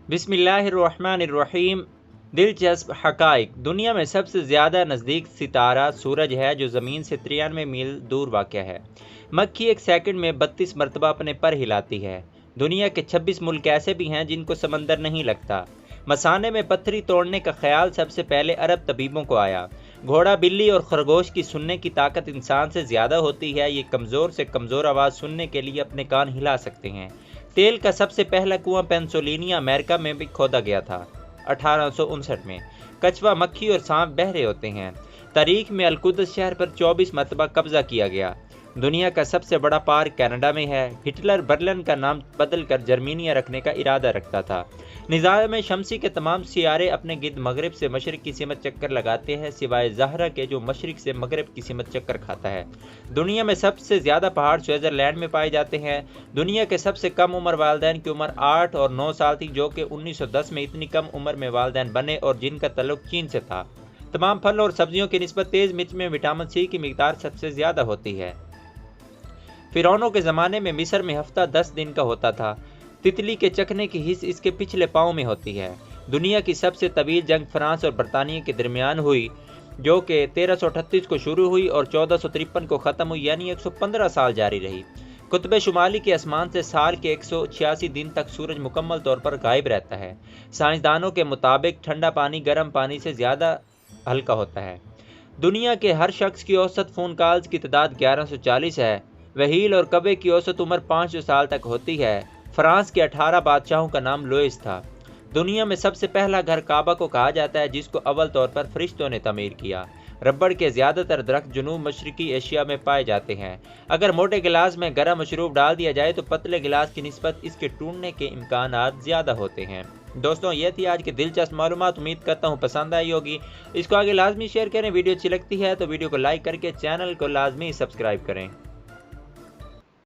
बिस्मिल्लाहिर्रहमानिर्रहीम। दिलचस्प हक़ाइक़। दुनिया में सबसे ज़्यादा नज़दीक सितारा सूरज है, जो ज़मीन से 93 मील दूर वाक़या है। मक्खी एक सेकंड में 32 मरतबा अपने पर हिलाती है। दुनिया के 26 मुल्क ऐसे भी हैं जिनको समंदर नहीं लगता। मसाने में पत्थरी तोड़ने का ख्याल सबसे पहले अरब तबीबों को आया। घोड़ा, बिल्ली और खरगोश की सुनने की ताकत इंसान से ज़्यादा होती है। ये कमज़ोर से कमज़ोर आवाज़ सुनने के लिए अपने कान हिला सकते हैं। तेल का सबसे पहला कुआं पेंसिल्वेनिया अमेरिका में भी खोदा गया था 1859 में। कछुआ, मक्खी और सांप बहरे होते हैं। तारीख में अलकुदस शहर पर 24 मरतबा कब्जा किया गया। दुनिया का सबसे बड़ा पार्क कनाडा में है। हिटलर बर्लिन का नाम बदलकर जर्मनिया रखने का इरादा रखता था। निज़ाम शमसी के तमाम सियारे अपने गिर्द मगरिब से मशरिक की सिमत चक्कर लगाते हैं, सिवाय ज़हरा के जो मशरिक से मगरिब की सिमत चक्कर खाता है। दुनिया में सबसे ज़्यादा पहाड़ स्विट्ज़रलैंड में पाए जाते हैं। दुनिया के सबसे कम उम्र वालिदैन की उम्र 8 और 9 साल थी, जो कि 1910 में इतनी कम उम्र में वालिदैन बने और जिनका तल्लुक चीन से था। तमाम फल और सब्जियों की निस्बत तेज़ मिर्च में विटामिन सी की मिकदार सबसे ज़्यादा होती है। फ़िरौनों के ज़माने में मिस्र में हफ्ता 10 दिन का होता था। तितली के चखने की हिस्स इसके पिछले पाँव में होती है। दुनिया की सबसे तवील जंग फ्रांस और बरतानिया के दरमियान हुई, जो कि 1338 को शुरू हुई और 1453 को ख़त्म हुई, यानी 115 साल जारी रही। कुतुब शुमाली के आसमान से साल के 186 दिन तक सूरज मुकम्मल तौर पर गायब रहता है। साइंसदानों के मुताबिक ठंडा पानी गर्म पानी से ज़्यादा हल्का होता है। दुनिया के हर शख्स की औसत फ़ोन कॉल्स की तादाद 1140 है। वहील और कबे की औसत उम्र 500 साल तक होती है। फ्रांस के 18 बादशाहों का नाम लुइस था। दुनिया में सबसे पहला घर काबा को कहा जाता है, जिसको अव्वल तौर पर फरिश्तों ने तमीर किया। रबड़ के ज़्यादातर दरख्त जनूब मशरकी एशिया में पाए जाते हैं। अगर मोटे गिलास में गर्म मशरूब डाल दिया जाए तो पतले गिलास की निस्बत इसके टूटने के इम्कानात ज़्यादा होते हैं। दोस्तों, ये थी आज की दिलचस्प मालूमात। उम्मीद करता हूँ पसंद आई होगी। इसको आगे लाजमी शेयर करें। वीडियो अच्छी लगती है तो वीडियो को लाइक करके चैनल को लाजमी सब्सक्राइब करें।